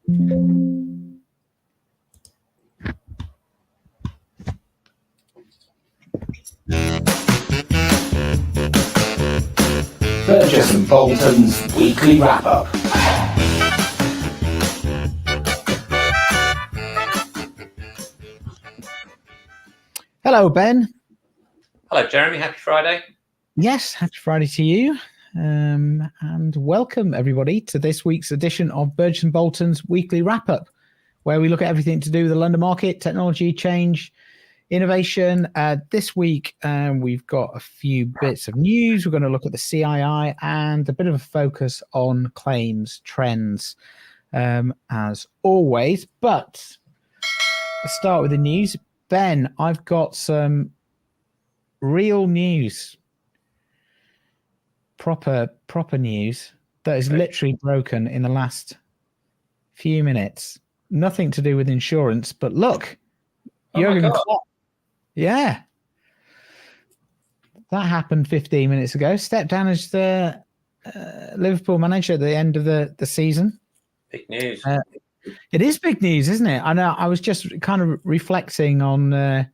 Burgess and Bolton's weekly wrap-up. Hello, Ben. Hello, Jeremy. Happy Friday. Yes, happy Friday to you. And welcome, everybody, to this week's edition of Burgess and Bolton's weekly wrap-up, where we look at everything to do with the London market, technology, change, innovation. This week, we've got a few bits of news. We're going to look at the CII and a bit of a focus on claims trends, as always. But let's start with the news. Ben, I've got some real news, proper news that is literally broken in the last few minutes. Nothing to do with insurance, but look, Jurgen Klopp. Yeah. That happened 15 minutes ago. Stepped down as the Liverpool manager at the end of the season. Big news. It is big news, isn't it? I know. I was just kind of reflecting on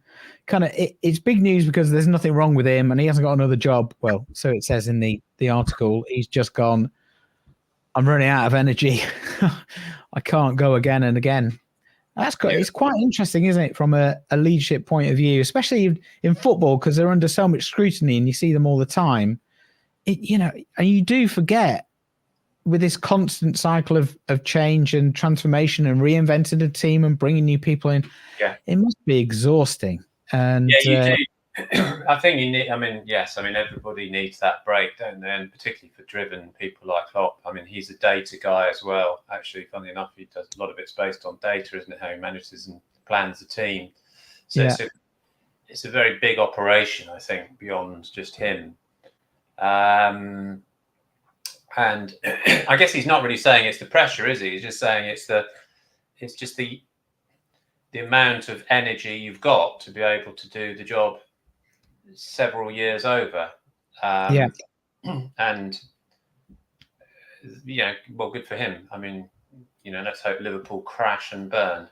it's big news because there's nothing wrong with him and he hasn't got another job. Well, so it says in the article. He's just gone, I'm running out of energy. I can't go again and again. It's quite interesting, isn't it, from a leadership point of view, especially in football, because they're under so much scrutiny and you see them all the time. And you do forget with this constant cycle of change and transformation and reinventing a team and bringing new people in. Yeah, it must be exhausting. And yeah, you do. I think you need. Everybody needs that break, don't they? And particularly for driven people like Klopp. I mean, he's a data guy as well. Actually, funnily enough, he does a lot of it's based on data, isn't it? How he manages and plans the team. So yeah. It's a very big operation, I think, beyond just him. And I guess he's not really saying it's the pressure, is he? He's just saying it's just the amount of energy you've got to be able to do the job several years over. And well, good for him. I mean, let's hope Liverpool crash and burn.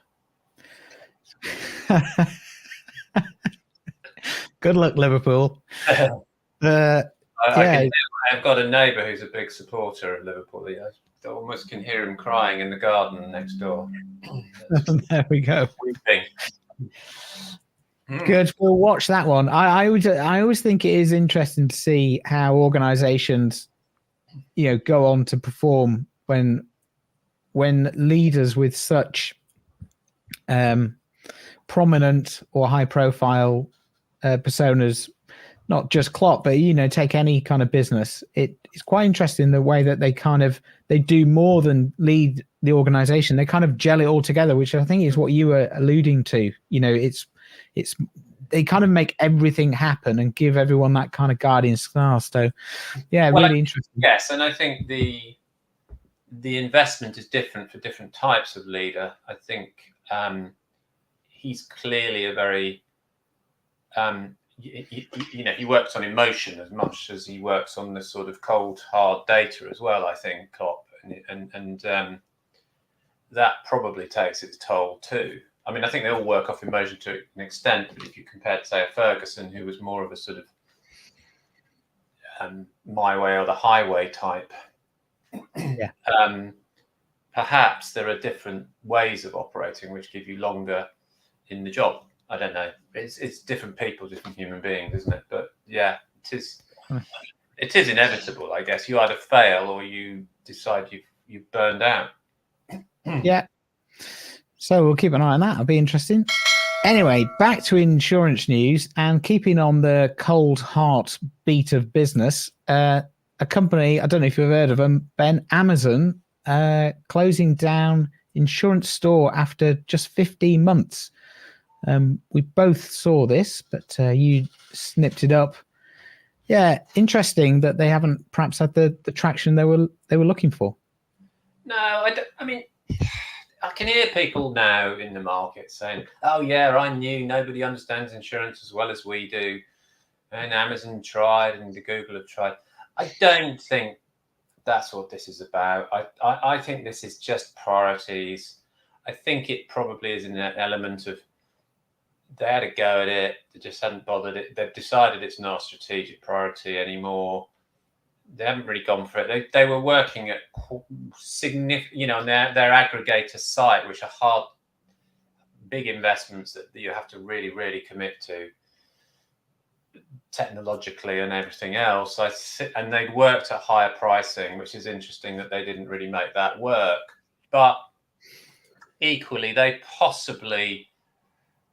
Good luck, Liverpool. I've got a neighbour who's a big supporter of Liverpool. I almost can hear him crying in the garden next door. There we go. Weeping. Good. We'll watch that one. I always think it is interesting to see how organisations, go on to perform when leaders with such prominent or high-profile personas. Not just Klopp, but take any kind of business. It's quite interesting the way that they do more than lead the organization. They kind of gel it all together, which I think is what you were alluding to. It's they kind of make everything happen and give everyone that kind of guardian star. So, yeah, really interesting. Yes, and I think the investment is different for different types of leader. I think he's clearly a very he works on emotion as much as he works on this sort of cold, hard data as well, I think, Klopp. And that probably takes its toll too. I mean, I think they all work off emotion to an extent, but if you compare to, say, a Ferguson, who was more of a sort of my way or the highway type, perhaps there are different ways of operating which give you longer in the job. I don't know. It's different people, different human beings, isn't it? But yeah, it is inevitable, I guess. You either fail or you decide you've burned out. Yeah. So we'll keep an eye on that. It'll be interesting. Anyway, back to insurance news and keeping on the cold heart beat of business. A company, I don't know if you've heard of them, Ben, Amazon, closing down insurance store after just 15 months. We both saw this, but you snipped it up. Yeah, interesting that they haven't perhaps had the traction they were looking for. No, I mean, I can hear people now in the market saying, "Oh yeah, I knew nobody understands insurance as well as we do, and Amazon tried and the Google have tried." I don't think that's what this is about. I think this is just priorities. I think it probably is an element of they had a go at it. They just hadn't bothered it. They've decided it's not a strategic priority anymore. They haven't really gone for it. They were working at significant, on their aggregator site, which are hard, big investments that you have to really, really commit to technologically and everything else. And they worked at higher pricing, which is interesting that they didn't really make that work. But equally, they possibly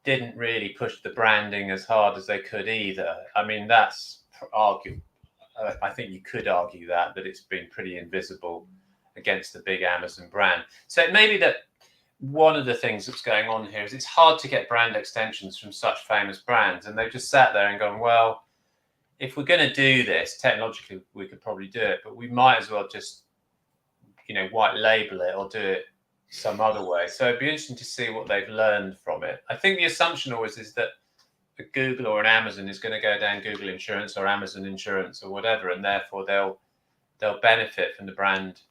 didn't really push the branding as hard as they could either. I mean, that's arguable. I think you could argue that it's been pretty invisible against the big Amazon brand. So it may be that one of the things that's going on here is it's hard to get brand extensions from such famous brands. And they've just sat there and gone, well, if we're going to do this, technologically, we could probably do it, but we might as well just, white label it or do it some other way. So it'd be interesting to see what they've learned from it. I think the assumption always is that a Google or an Amazon is going to go down Google Insurance or Amazon Insurance or whatever, and therefore they'll benefit from the brand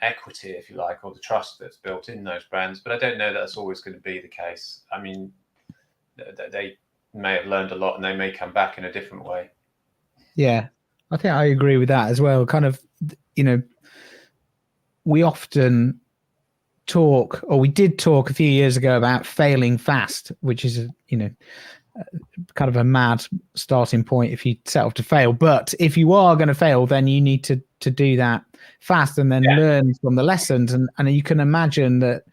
equity, if you like, or the trust that's built in those brands. But I don't know that's always going to be the case. I mean, they may have learned a lot and they may come back in a different way. Yeah, I think I agree with that as well. Kind of, we often talk, or we did talk a few years ago about failing fast, which is, kind of a mad starting point if you set off to fail. But if you are going to fail, then you need to do that fast and then learn from the lessons. And you can imagine that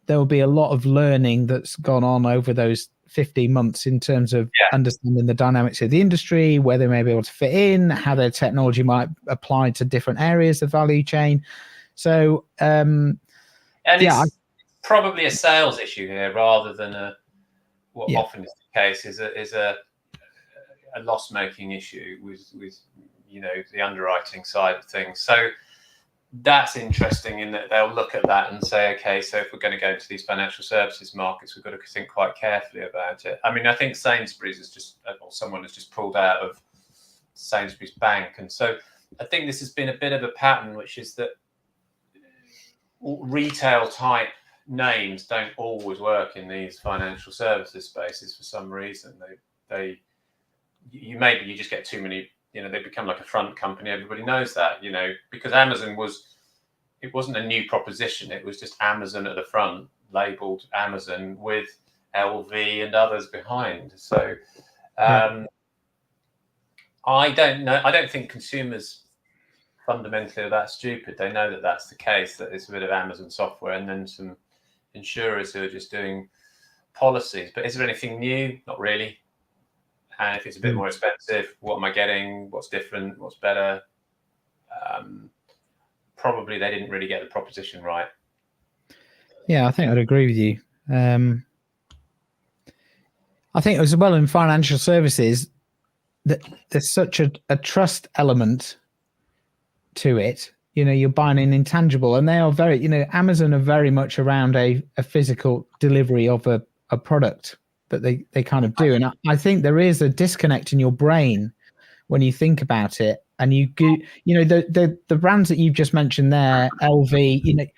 there will be a lot of learning that's gone on over those 15 months in terms of understanding the dynamics of the industry, where they may be able to fit in, how their technology might apply to different areas of value chain. So, it's probably a sales issue here rather than what often is the case is a loss-making issue with the underwriting side of things. So that's interesting in that they'll look at that and say, okay, so if we're going to go into these financial services markets, we've got to think quite carefully about it. I mean, I think Sainsbury's someone has just pulled out of Sainsbury's Bank, and so I think this has been a bit of a pattern, which is that retail type names don't always work in these financial services spaces for some reason. You just get too many, they become like a front company. Everybody knows that, because Amazon wasn't a new proposition. It was just Amazon at the front, labeled Amazon with LV and others behind. So I don't know. I don't think consumers fundamentally are that stupid. They know that that's the case, that it's a bit of Amazon software and then some insurers who are just doing policies. But is there anything new? Not really. And if it's a bit more expensive, what am I getting? What's different? What's better? Probably they didn't really get the proposition right. Yeah, I think I'd agree with you. I think as well in financial services that there's such a trust element to it. You're buying an intangible, and they are very, Amazon are very much around a physical delivery of a product that they kind of do. And I think there is a disconnect in your brain when you think about it. And the brands that you've just mentioned there, LV,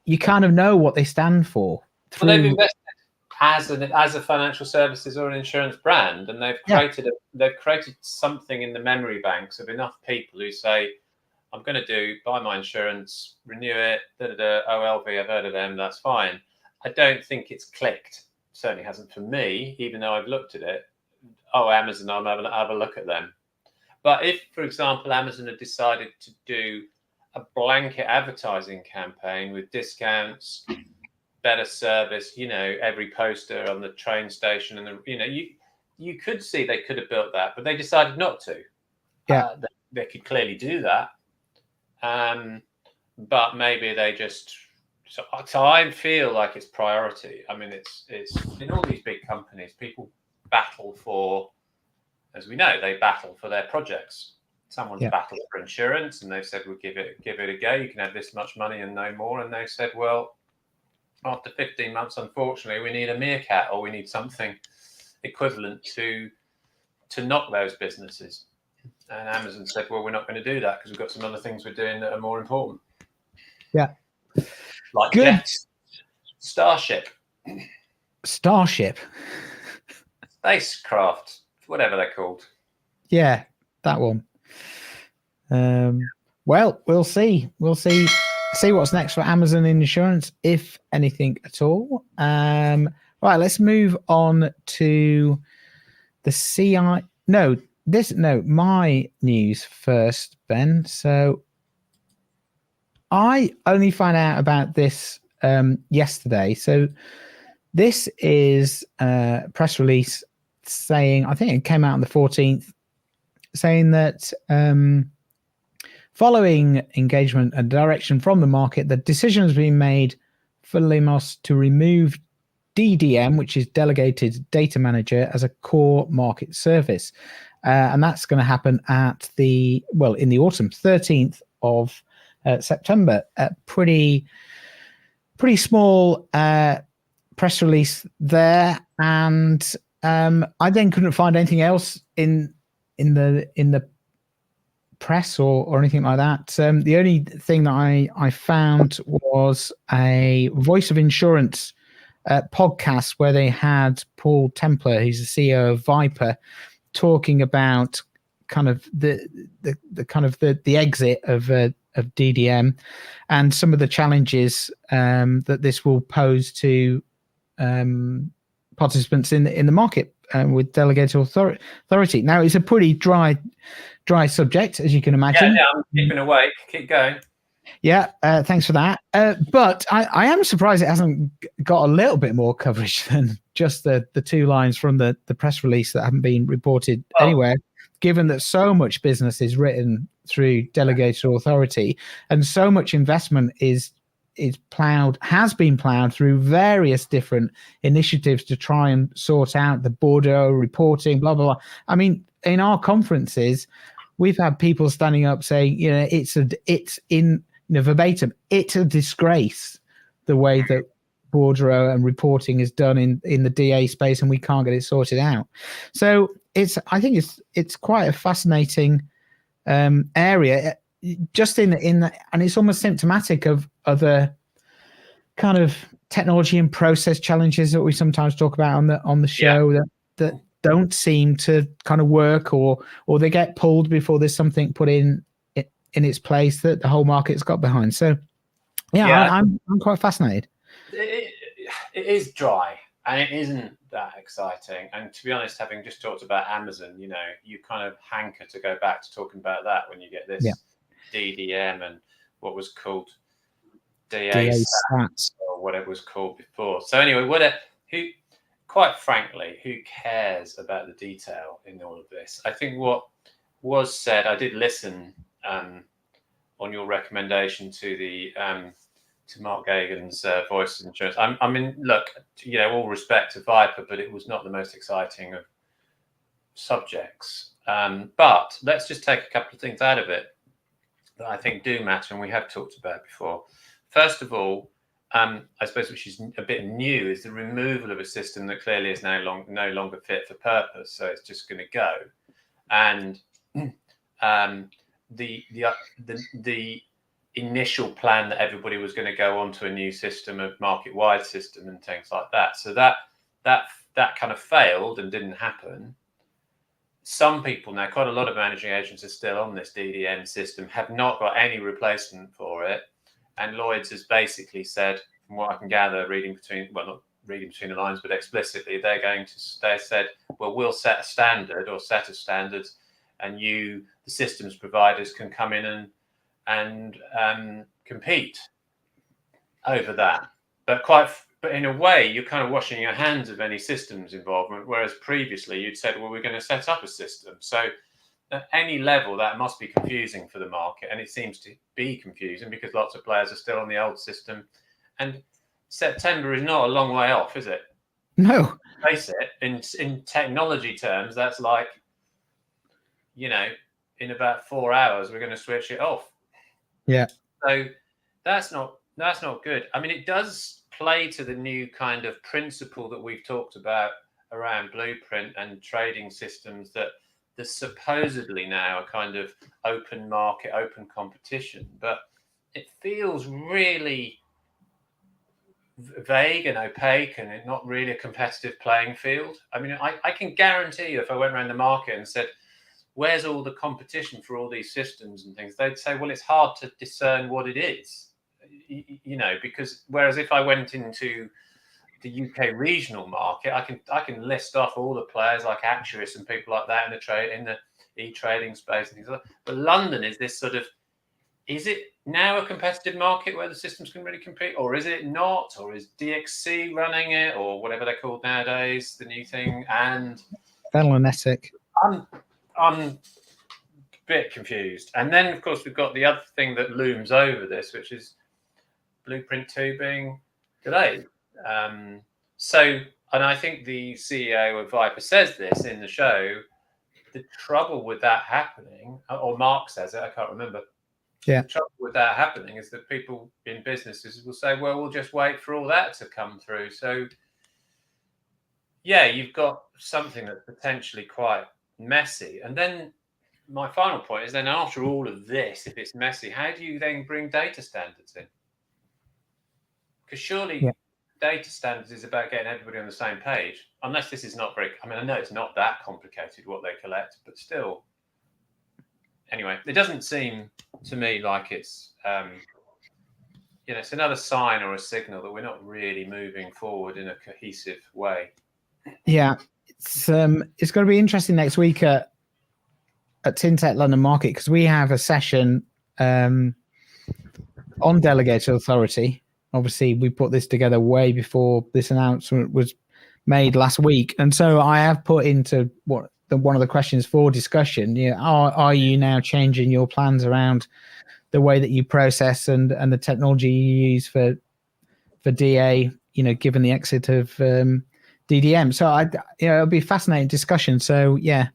you kind of know what they stand for. Well, they've invested as a financial services or an insurance brand, and they've created something in the memory banks of enough people who say, I'm going to buy my insurance, renew it, oh, LV, I've heard of them, that's fine. I don't think it's clicked. Certainly hasn't for me, even though I've looked at it. Oh, Amazon, I'll have a look at them. But if, for example, Amazon had decided to do a blanket advertising campaign with discounts, better service, every poster on the train station, and you could see they could have built that, but they decided not to. Yeah, they could clearly do that. But maybe they just. So I feel like it's priority. I mean, it's in all these big companies, people battle for, as we know, they battle for their projects. Someone's battled for insurance, and they've said, "We'll give it a go. You can have this much money and no more." And they said, "Well, after 15 months, unfortunately, we need a meerkat, or we need something equivalent to knock those businesses." And Amazon said, well, we're not going to do that because we've got some other things we're doing that are more important. Yeah. Like Good. jets, Starship, spacecraft, whatever they're called. Yeah, that one. Well, we'll see. We'll see what's next for Amazon Insurance, if anything at all. Right, let's move on to the CI. My news first, Ben. So I only found out about this yesterday. So this is a press release saying, I think it came out on the 14th, saying that following engagement and direction from the market, the decision has been made for Limos to remove DDM, which is Delegated Data Manager, as a core market service. And that's going to happen in the autumn, 13th of September. A pretty small press release there. And I then couldn't find anything else in the press or anything like that. The only thing that I found was a Voice of Insurance podcast where they had Paul Templer, who's the CEO of Viper, talking about kind of the exit of DDM and some of the challenges that this will pose to participants in the market with Delegated Authority. Now, it's a pretty dry subject, as you can imagine. Yeah, I'm keeping awake. Keep going. Yeah, thanks for that. But I am surprised it hasn't got a little bit more coverage than just the 2 lines from the press release that haven't been reported anywhere, given that so much business is written through Delegated Authority and so much investment has been plowed through various different initiatives to try and sort out the border reporting, blah, blah, blah. I mean, in our conferences, we've had people standing up saying, it's in verbatim, it's a disgrace the way that bordereau and reporting is done in the DA space, and we can't get it sorted out. So I think it's quite a fascinating area, just in and it's almost symptomatic of other kind of technology and process challenges that we sometimes talk about on the show that don't seem to kind of work, or they get pulled before there's something put in its place that the whole market's got behind. So I'm quite fascinated. It is dry and it isn't that exciting. And to be honest, having just talked about Amazon, you kind of hanker to go back to talking about that when you get this DDM and what was called DA stats or whatever it was called before. So anyway, quite frankly, who cares about the detail in all of this? I think what was said, I did listen on your recommendation to Mark Gagan's Voice of Insurance. I mean, look, all respect to Viper, but it was not the most exciting of subjects. But let's just take a couple of things out of it that I think do matter, and we have talked about before. First of all, I suppose, which is a bit new, is the removal of a system that clearly is no longer fit for purpose. So it's just going to go, and the initial plan that everybody was going to go onto a new system, a market-wide system, and things like that. So that kind of failed and didn't happen. Some people now, quite a lot of managing agents are still on this DDM system, have not got any replacement for it. And Lloyd's has basically said, from what I can gather, not reading between the lines, but explicitly, they said, well, we'll set a standard or set of standards, and the systems providers can come in and compete over that. But in a way, you're kind of washing your hands of any systems involvement, whereas previously you'd said, well, we're going to set up a system. So at any level, that must be confusing for the market, and it seems to be confusing because lots of players are still on the old system, and September is not a long way off, is it? No. Face it, in technology terms, that's like, in about 4 hours, we're going to switch it off. Yeah. So that's not good. I mean, it does play to the new kind of principle that we've talked about around blueprint and trading systems, that there's supposedly now a kind of open market, open competition, but it feels really vague and opaque, and not really a competitive playing field. I mean, I can guarantee you, if I went around the market and said, where's all the competition for all these systems and things, they'd say, well, it's hard to discern what it is, because whereas if I went into the UK regional market, I can list off all the players like Actuous and people like that in the e-trading space and things like that. But London is this sort of, is it now a competitive market where the systems can really compete, or is it not? Or is DXC running it, or whatever they're called nowadays, the new thing? And Velanetic. I'm a bit confused. And then, of course, we've got the other thing that looms over this, which is Blueprint 2 being delayed. And I think the CEO of Viper says this in the show, the trouble with that happening, or Mark says it, I can't remember. Yeah. The trouble with that happening is that people in businesses will say, well, we'll just wait for all that to come through. So, yeah, you've got something that's potentially quite messy. And then my final point is then after all of this, if it's messy, how do you then bring data standards in? Because surely data standards is about getting everybody on the same page, unless this is not very, I mean, I know it's not that complicated what they collect, but still. Anyway, it doesn't seem to me like it's, it's another sign or a signal that we're not really moving forward in a cohesive way. Yeah, it's going to be interesting next week at TinTech London Market, because we have a session on Delegated Authority. Obviously, we put this together way before this announcement was made last week, and so I have put into one of the questions for discussion. Are you now changing your plans around the way that you process and the technology you use for DA? Given the exit of DDM, so it'll be a fascinating discussion. So yeah,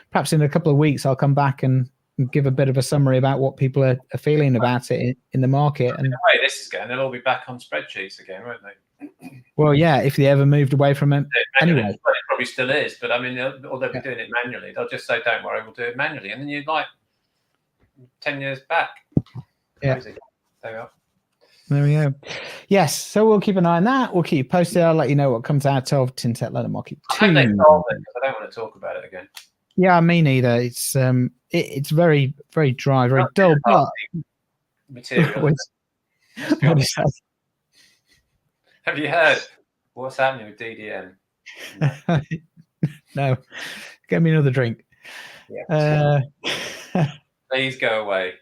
perhaps in a couple of weeks I'll come back and give a bit of a summary about what people are feeling about it in the market. And the way this is going, they'll all be back on spreadsheets again, won't they? Well, yeah, if they ever moved away from it. Anyway. Well, it probably still is, but I mean, or they'll be doing it manually. They'll just say, don't worry, we'll do it manually. And then you're like 10 years back. Yeah. Crazy. There we are. There we go. Yes, so we'll keep an eye on that. We'll keep you posted. I'll let you know what comes out of TinTech London Market 2. I hope they solve it, because I don't want to talk about it again. Yeah, me neither. It's very, very dry, very dull. But material. Have you heard what's happening with DDM? No. Get me another drink. Yeah. Please go away.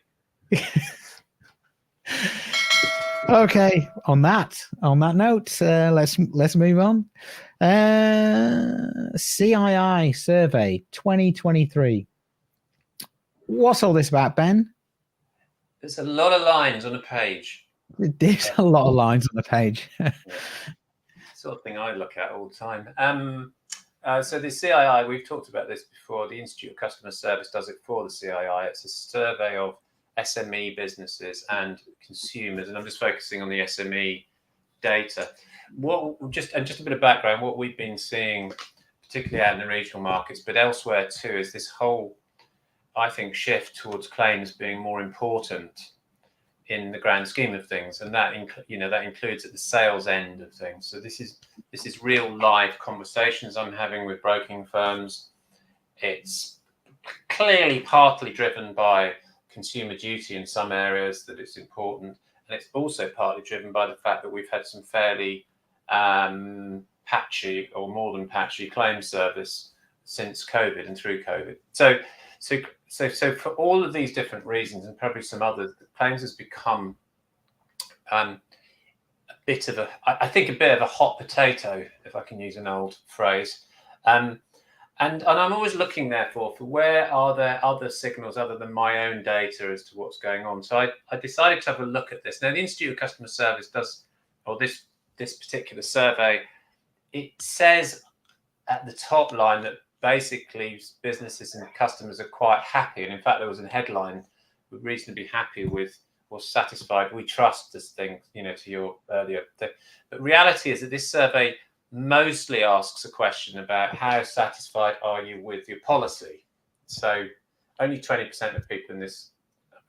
Okay. On that note, let's move on. CII survey 2023. What's all this about, Ben? There's a lot of lines on a page. There's a lot of lines on the page. Sort of thing I look at all the time. So the CII, we've talked about this before. The Institute of Customer Service does it for the CII. It's a survey of SME businesses and consumers, and I'm just focusing on the SME data. Just a bit of background. What we've been seeing, particularly out in the regional markets, but elsewhere too, is this whole, I think, shift towards claims being more important in the grand scheme of things, and that includes at the sales end of things. So this is real live conversations I'm having with broking firms. It's clearly partly driven by consumer duty in some areas, that it's important, and it's also partly driven by the fact that we've had some fairly patchy or more than patchy claim service since COVID and through COVID. So for all of these different reasons, and probably some others, the claims has become a bit of a hot potato, if I can use an old phrase. And I'm always looking, therefore, for where are there other signals other than my own data as to what's going on. So I decided to have a look at this. Now, the Institute of Customer Service does, or this particular survey, it says at the top line that basically businesses and customers are quite happy. And in fact, there was a headline, we're reasonably happy with or satisfied. We trust this thing, to your earlier thing. But reality is that this survey mostly asks a question about how satisfied are you with your policy. So only 20% of people in this,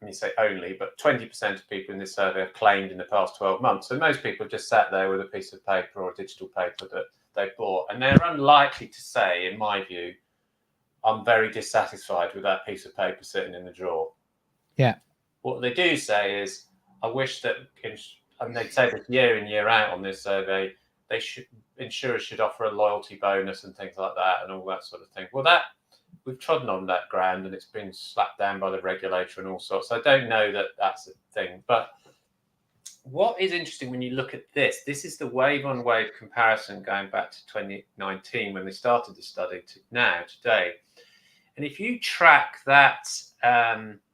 let me say only, but 20% of people in this survey have claimed in the past 12 months. So most people have just sat there with a piece of paper or digital paper that they bought, and they're unlikely to say, in my view, I'm very dissatisfied with that piece of paper sitting in the drawer. Yeah. What they do say is, I wish that, and they'd say this year in, year out on this survey, insurers should offer a loyalty bonus and things like that and all that sort of thing. Well, that we've trodden on that ground and it's been slapped down by the regulator and all sorts. I don't know that that's a thing. But what is interesting when you look at this is the wave on wave comparison going back to 2019 when they started the study to now, today. And if you track that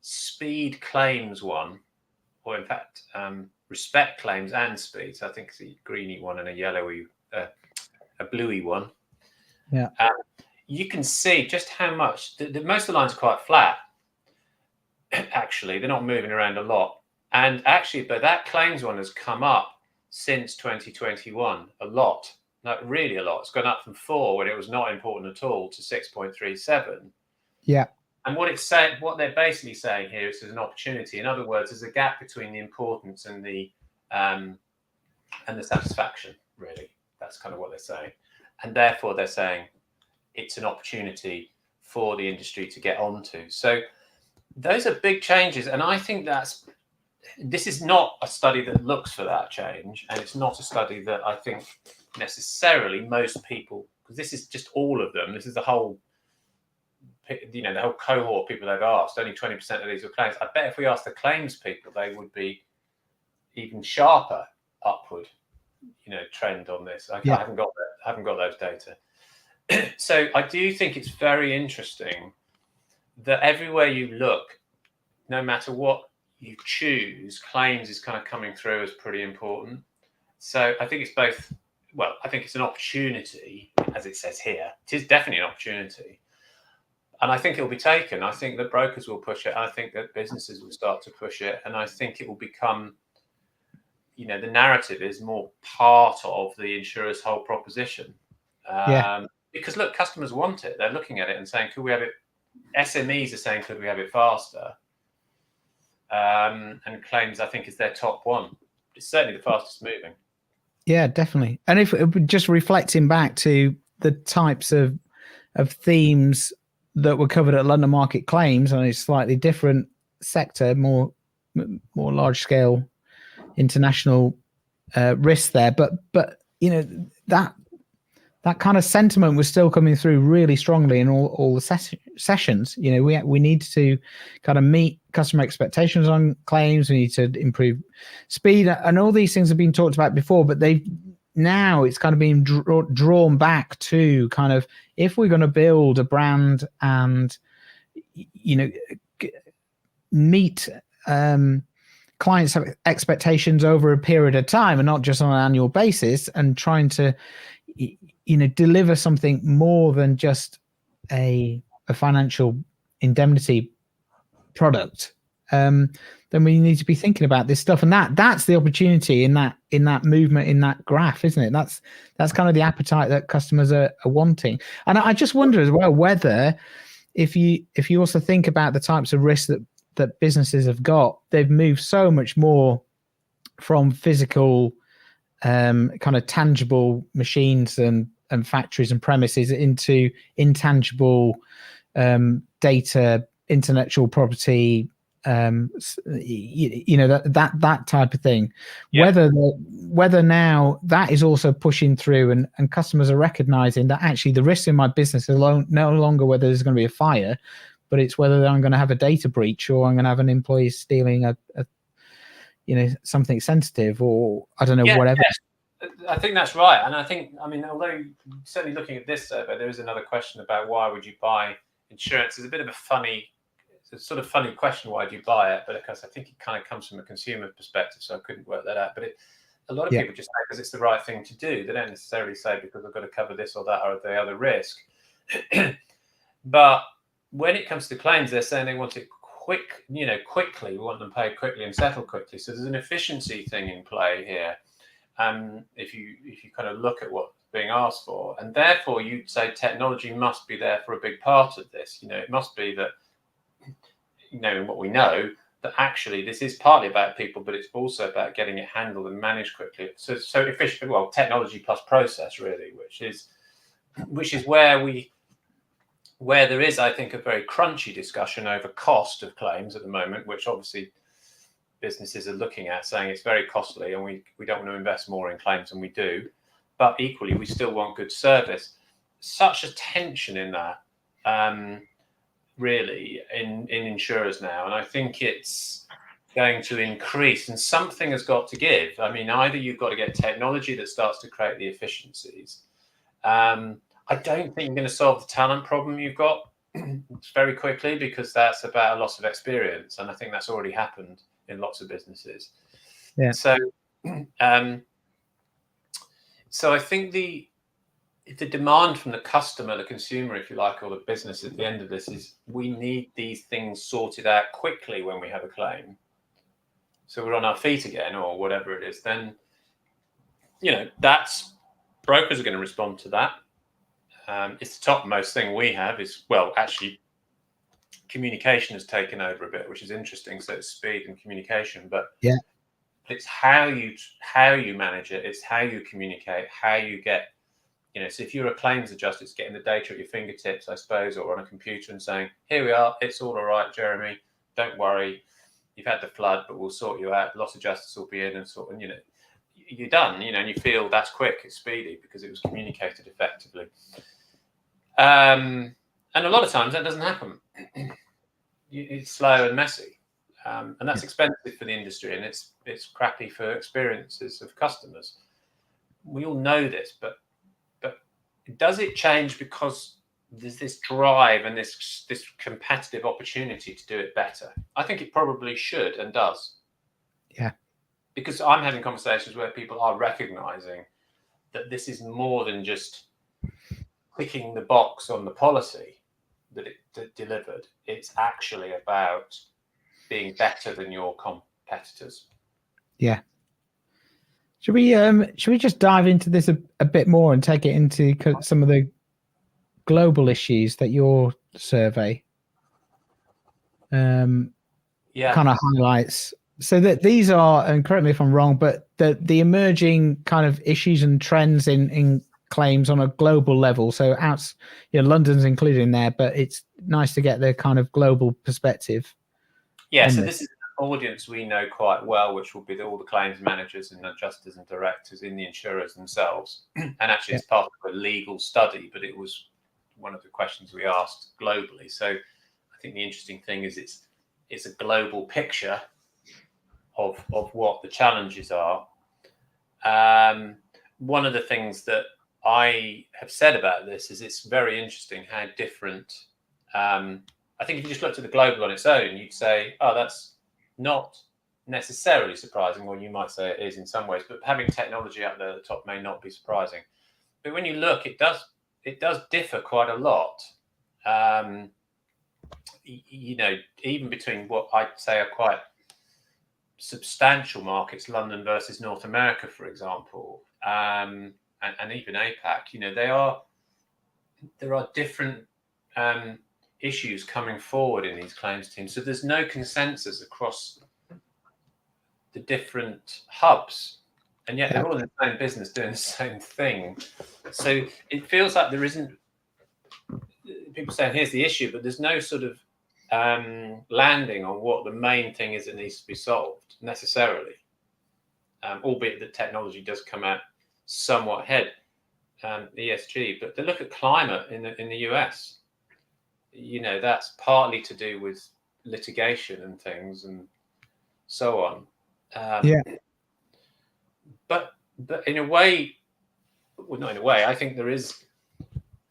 speed claims one, or in fact, respect claims and speed, so I think it's a greeny one and a yellowy, a bluey one. Yeah. You can see just how much, most of the lines are quite flat. Actually, they're not moving around a lot. And actually, but that claims one has come up since 2021 a lot, like really a lot. It's gone up from 4 when it was not important at all to 6.37. Yeah. And what they're basically saying here is there's an opportunity. In other words, there's a gap between the importance and the satisfaction. Really, that's kind of what they're saying. And therefore, they're saying it's an opportunity for the industry to get onto. So those are big changes, and I think this is not a study that looks for that change, and it's not a study that I think necessarily most people, because this is just all of them. This is the whole. The whole cohort of people they've asked, only 20% of these were claims. I bet if we asked the claims people, they would be even sharper upward, trend on this. I haven't got those data. So I do think it's very interesting that everywhere you look, no matter what you choose, claims is kind of coming through as pretty important. So I think it's both. Well, I think it's an opportunity, as it says here. It is definitely an opportunity. And I think it will be taken. I think that brokers will push it. I think that businesses will start to push it. And I think it will become, the narrative is more part of the insurer's whole proposition. Because, look, customers want it. They're looking at it and saying, could we have it? SMEs are saying, could we have it faster? And claims, I think, is their top one. It's certainly the fastest moving. Yeah, definitely. And if just reflecting back to the types of themes that were covered at London Market Claims, and it's slightly different sector, more large scale international risk there, but that kind of sentiment was still coming through really strongly in all the sessions. We need to kind of meet customer expectations on claims. We need to improve speed, and all these things have been talked about before, but now it's kind of being drawn back to kind of, if we're going to build a brand and meet clients' expectations over a period of time and not just on an annual basis, and trying to deliver something more than just a financial indemnity product, then we need to be thinking about this stuff. And that's the opportunity in that movement, in that graph, isn't it? That's kind of the appetite that customers are wanting. And I just wonder as well whether, if you also think about the types of risks that businesses have got, they've moved so much more from physical kind of tangible machines and factories and premises into intangible data, intellectual property, that type of thing. Yeah. Whether now that is also pushing through, and customers are recognizing that actually the risks in my business are no longer whether there's going to be a fire, but it's whether I'm going to have a data breach, or I'm going to have an employee stealing a something sensitive, or I don't know, whatever. Yeah. I think that's right. And although certainly looking at this survey, there is another question about why would you buy insurance. It's a bit of a funny question, why do you buy it? But because I think it kind of comes from a consumer perspective, so I couldn't work that out. But a lot of people just say because it's the right thing to do. They don't necessarily say because I've got to cover this or that or the other risk. But when it comes to claims, they're saying they want it quickly. We want them paid quickly and settled quickly. So there's an efficiency thing in play here. If you kind of look at what being asked for. And therefore, you'd say technology must be there for a big part of this. It must be that, what we know, that actually this is partly about people, but it's also about getting it handled and managed quickly. So efficient, well, technology plus process, really, which is where there is, I think, a very crunchy discussion over cost of claims at the moment, which obviously businesses are looking at, saying it's very costly and we don't want to invest more in claims than we do. But equally, we still want good service. Such a tension in that, really, in insurers now. And I think it's going to increase, and something has got to give. I mean, either you've got to get technology that starts to create the efficiencies. I don't think you're going to solve the talent problem you've got very quickly, because that's about a loss of experience. And I think that's already happened in lots of businesses. Yeah. So I think the demand from the customer, the consumer, if you like, or the business at the end of this is, we need these things sorted out quickly when we have a claim, so we're on our feet again, or whatever it is. Then, that's brokers are going to respond to that. It's the topmost thing we have is, well, actually, communication has taken over a bit, which is interesting. So it's speed and communication, but yeah, it's how you manage it. It's how you communicate, how you get, so if you're a claims adjuster, it's getting the data at your fingertips, I suppose, or on a computer and saying, here we are, it's all right, Jeremy, don't worry, you've had the flood, but we'll sort you out. Loss adjusters will be in and sort, and you're done, and you feel that's quick, it's speedy because it was communicated effectively. And a lot of times that doesn't happen. It's slow and messy, and that's expensive for the industry, and it's crappy for experiences of customers. We all know this, but does it change because there's this drive and this competitive opportunity to do it better? I think it probably should and does. Yeah. Because I'm having conversations where people are recognizing that this is more than just clicking the box on the policy that it delivered. It's actually about being better than your competitors. Yeah. Should we just dive into this a bit more and take it into some of the global issues that your survey kind of highlights? So that these are, and correct me if I'm wrong, but the emerging kind of issues and trends in claims on a global level. So London's included in there, but it's nice to get the kind of global perspective. Yeah, so this is an audience we know quite well, which will be all the claims managers and adjusters and directors in the insurers themselves. And actually, it's part of a legal study, but it was one of the questions we asked globally. So I think the interesting thing is it's a global picture of what the challenges are. One of the things that I have said about this is it's very interesting how different. I think if you just looked at the global on its own, you'd say, oh, that's not necessarily surprising. Well, you might say it is in some ways, but having technology up there at the top may not be surprising. But when you look, it does differ quite a lot. Even between what I'd say are quite substantial markets, London versus North America, for example, and even APAC, there are different issues coming forward in these claims teams. So there's no consensus across the different hubs, and yet they're all in the same business doing the same thing. So it feels like there isn't, people saying here's the issue, but there's no sort of landing on what the main thing is that needs to be solved necessarily, albeit that technology does come out somewhat ahead, ESG. But to look at climate in the US, that's partly to do with litigation and things and so on. But in a way, well, not in a way, I think there is,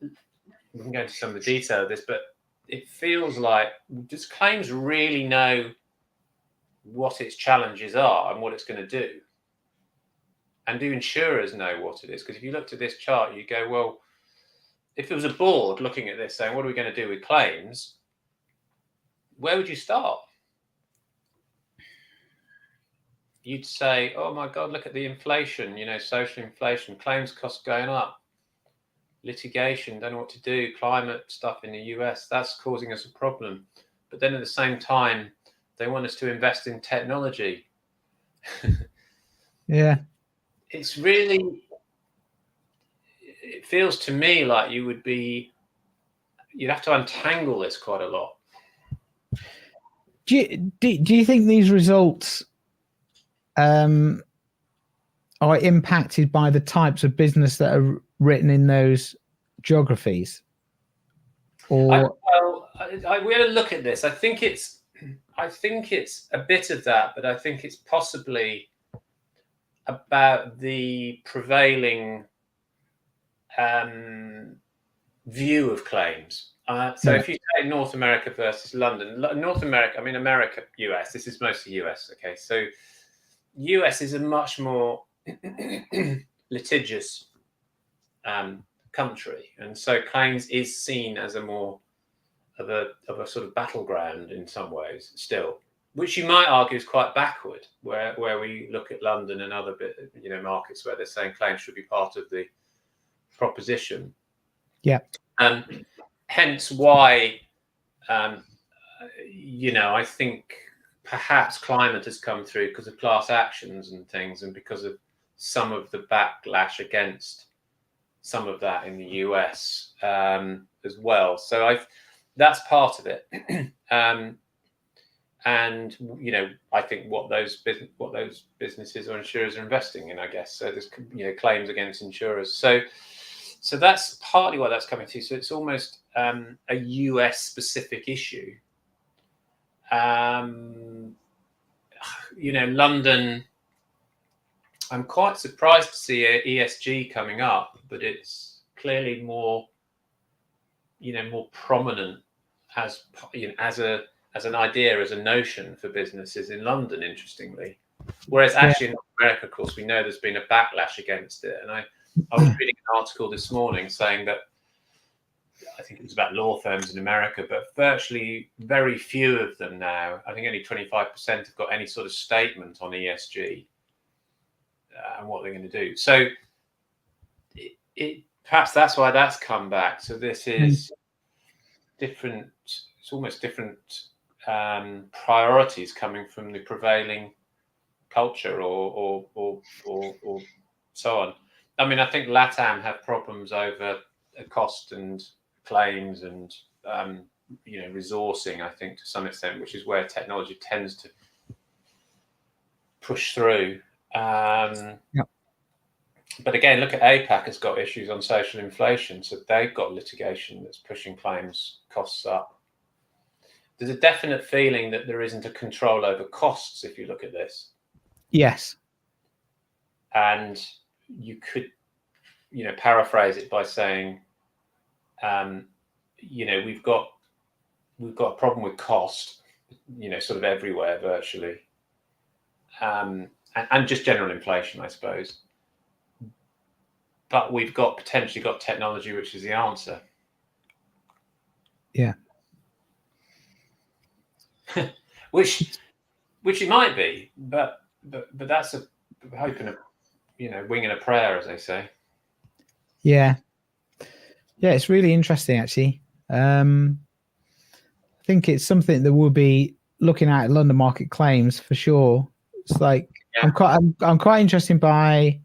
we can go into some of the detail of this, but it feels like, does claims really know what its challenges are and what it's going to do? And do insurers know what it is? Because if you looked at this chart, you go, well, if there was a board looking at this saying, what are we going to do with claims? Where would you start? You'd say, oh my God, look at the inflation, social inflation, claims costs going up. litigation, don't know what to do, climate stuff in the US, that's causing us a problem. But then at the same time, they want us to invest in technology. Yeah. It's really, it feels to me like you'd have to untangle this quite a lot. Do you think these results are impacted by the types of business that are written in those geographies? Or we had a look at this. I think it's a bit of that, but I think it's possibly about the prevailing view of claims. So if you take North America versus London, North America, I mean America, US, this is mostly US, okay? So US is a much more litigious country, and so claims is seen as a more of a sort of battleground in some ways still, which you might argue is quite backward, where we look at London and other markets where they're saying claims should be part of the proposition. Yeah. Hence why, I think perhaps climate has come through because of class actions and things, and because of some of the backlash against some of that in the US as well. So that's part of it. And I think what those businesses or insurers are investing in, I guess. So there's claims against insurers. So that's partly why that's coming to. So it's almost a US specific issue. London, I'm quite surprised to see ESG coming up, but it's clearly more prominent as an idea, as a notion for businesses in London, interestingly. Whereas actually in North America, of course, we know there's been a backlash against it. And I was reading an article this morning saying that, I think it was about law firms in America, but virtually very few of them now, I think only 25% have got any sort of statement on ESG and what they're going to do. So it perhaps that's why that's come back. So this is different, it's almost different priorities coming from the prevailing culture or so on. I mean, I think LATAM have problems over cost and claims and resourcing, I think, to some extent, which is where technology tends to push through. But again, look at APAC has got issues on social inflation, so they've got litigation that's pushing claims costs up. There's a definite feeling that there isn't a control over costs if you look at this. Yes. And you could, paraphrase it by saying, we've got a problem with cost, sort of everywhere virtually, and just general inflation, I suppose. But we've potentially got technology, which is the answer. Yeah. which it might be, but that's a hope and a wing and a prayer, as they say. Yeah, it's really interesting, actually. I think it's something that we'll be looking at London market claims for sure. It's like I'm quite interested by.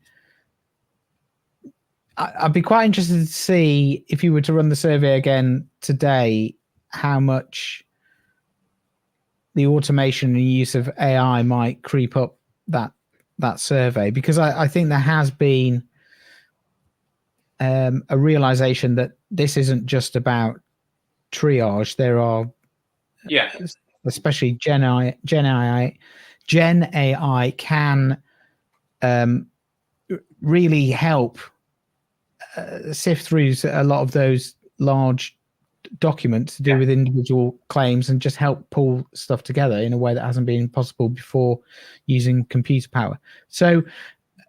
I'd be quite interested to see if you were to run the survey again today, how much the automation and use of AI might creep up that survey, because I think there has been a realization that this isn't just about triage. There are, especially Gen AI can really help sift through a lot of those large documents to do with individual claims and just help pull stuff together in a way that hasn't been possible before using computer power. So,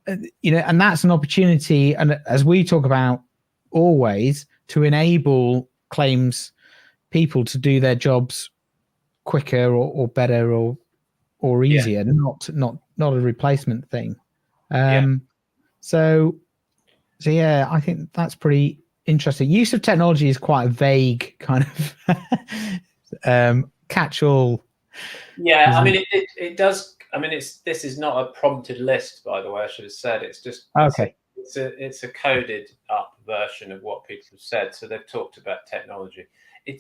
and that's an opportunity, and as we talk about always, to enable claims people to do their jobs quicker or better or easier, not a replacement thing. So yeah, I think that's pretty interesting. Use of technology is quite a vague kind of catch-all. Yeah, I mean, it does. I mean, this is not a prompted list, by the way. I should have said it's just Okay. It's a coded up version of what people have said. So they've talked about technology.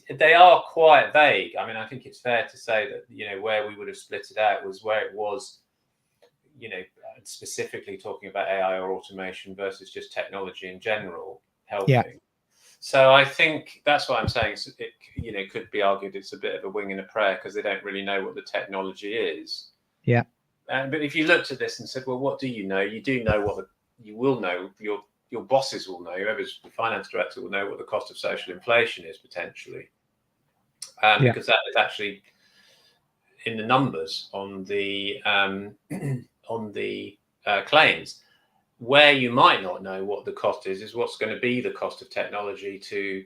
They are quite vague. I mean, I think it's fair to say that where we would have split it out was where it was, specifically talking about AI or automation versus just technology in general helping. Yeah. So I think that's what I'm saying. It could be argued it's a bit of a wing and a prayer because they don't really know what the technology is. Yeah. But if you looked at this and said, well, what do you know? You do know you will know. Your bosses will know. Whoever's the finance director will know what the cost of social inflation is potentially, because that is actually in the numbers on the claims. Where you might not know what the cost is what's going to be the cost of technology to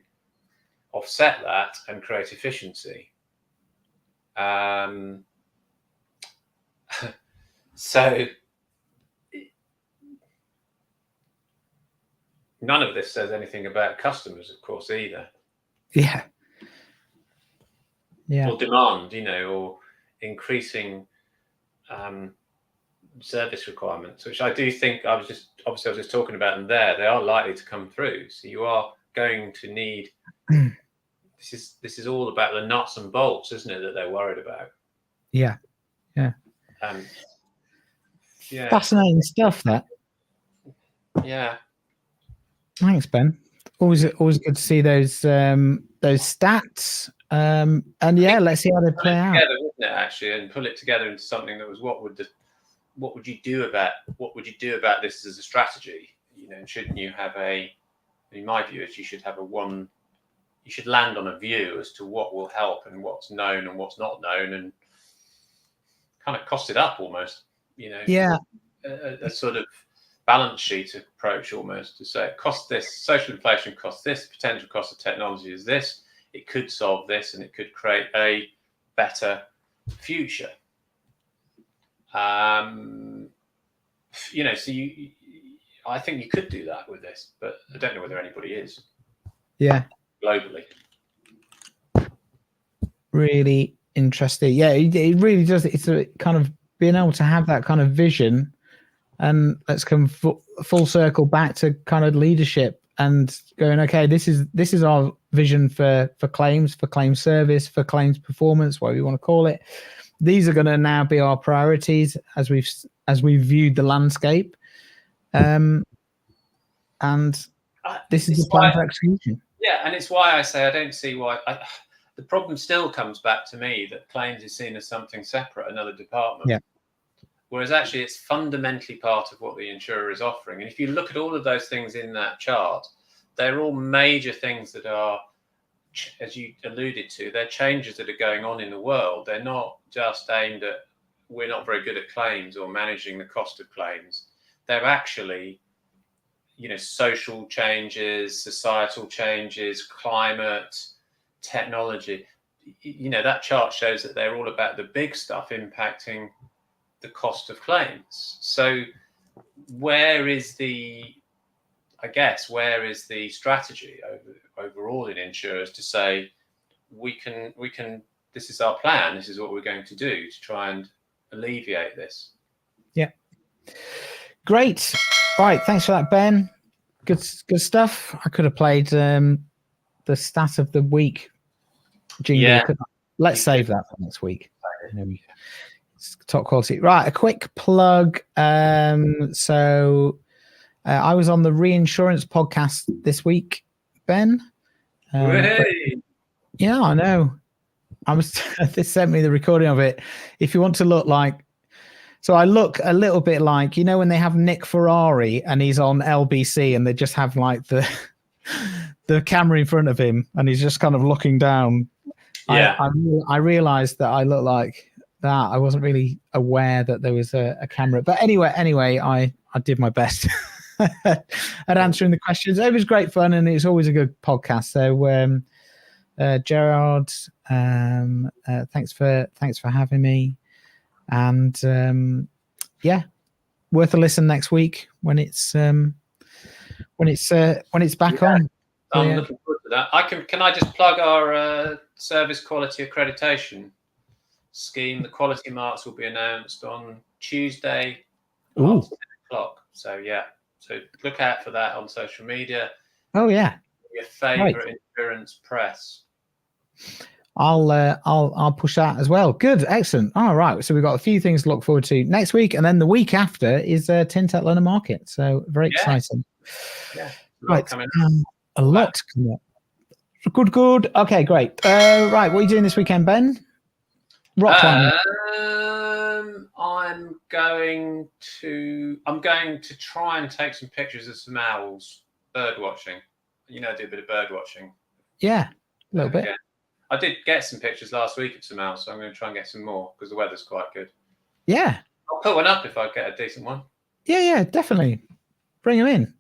offset that and create efficiency. So none of this says anything about customers, of course, either. Yeah. Or demand, or increasing service requirements, which I do think I was just talking about them there. They are likely to come through. So you are going to need. This is all about the nuts and bolts, isn't it? That they're worried about. Yeah. Yeah. Fascinating stuff. That. Yeah. Thanks, Ben. Always good to see those stats. And yeah, let's see how they play out. Together, wouldn't it, actually, and pull it together into something that was what would you do about this as a strategy? Shouldn't you have in my view, is you should land on a view as to what will help and what's known and what's not known, and kind of cost it up almost. Yeah. A sort of balance sheet approach almost, to say it costs this, social inflation costs this, potential cost of technology is this, it could solve this, and it could create a better future. So I think you could do that with this, but I don't know whether anybody is. Yeah. Globally. Really interesting. Yeah, it really does. It's a kind of being able to have that kind of vision, and let's come full circle back to kind of leadership and going, okay, this is our vision for claims service, for claims performance, whatever you want to call it. These are going to now be our priorities as we've viewed the landscape, and this is the plan for execution. Yeah, and it's why I say I don't see why. The problem still comes back to me that claims is seen as something separate, another department. Yeah. Whereas actually it's fundamentally part of what the insurer is offering. And if you look at all of those things in that chart, they're all major things that are, as you alluded to, they're changes that are going on in the world. They're not just aimed at, we're not very good at claims or managing the cost of claims. They're actually, social changes, societal changes, climate, technology. That chart shows that they're all about the big stuff impacting the cost of claims. So where is the strategy overall in insurers to say we can this is our plan, this is what we're going to do to try and alleviate this? Yeah. Great. Right, thanks for that, Ben. Good stuff. I could have played the stat of the week jingle. Yeah. Let's save that for next week. It's top quality. Right, a quick plug. So I was on the reinsurance podcast this week, Ben. Yeah, I know. They sent me the recording of it. If you want to look like, so I look a little bit like, when they have Nick Ferrari and he's on LBC and they just have like the camera in front of him and he's just kind of looking down. Yeah. I realized that I look like that. I wasn't really aware that there was a camera, but anyway, I did my best at answering the questions. It was great fun and it's always a good podcast. So Gerard, thanks for having me, and worth a listen next week when it's back on. I'm Yeah. looking forward to that. Can I just plug our service quality accreditation scheme? The quality marks will be announced on Tuesday Ooh. after 10 o'clock. So so look out for that on social media. Oh yeah. Your favourite insurance press. I'll push that as well. Good, excellent. All right, so we've got a few things to look forward to next week, and then the week after is Tintet Learner Market. So very exciting. Yeah, right. Coming a lot coming up. Good. Okay, great. Right, what are you doing this weekend, Ben? Rock climbing. I'm going to try and take some pictures of some owls bird watching. Do a bit of bird watching. Yeah, a little bit. I did get some pictures last week of some owls, so I'm going to try and get some more because the weather's quite good. Yeah. I'll put one up if I get a decent one. Yeah, definitely. Bring them in.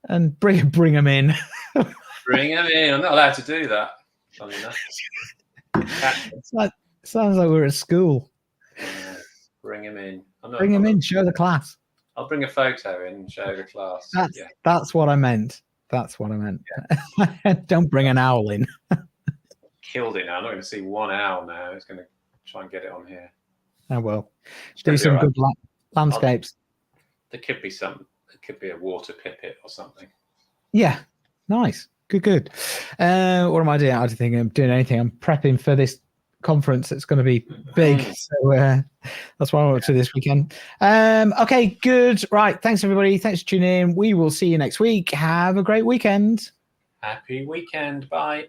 And bring them in. Bring them in. I'm not allowed to do that. Funny enough. Sounds like we're at school. Bring them in. Bring them in. Show the class. I'll bring a photo in and show the class. That's what I meant. That's what I meant. Yeah. Don't bring an owl in. Killed it now. I'm not going to see one owl now. It's going to try and get it on here. Oh well. Do some good landscapes. There could be some. It could be a water pipit or something. Yeah. Nice. Good. What am I doing? I don't think I'm doing anything. I'm prepping for this conference. It's going to be big. So that's what I want to do this weekend. Okay, good. Right. Thanks, everybody. Thanks for tuning in. We will see you next week. Have a great weekend. Happy weekend. Bye.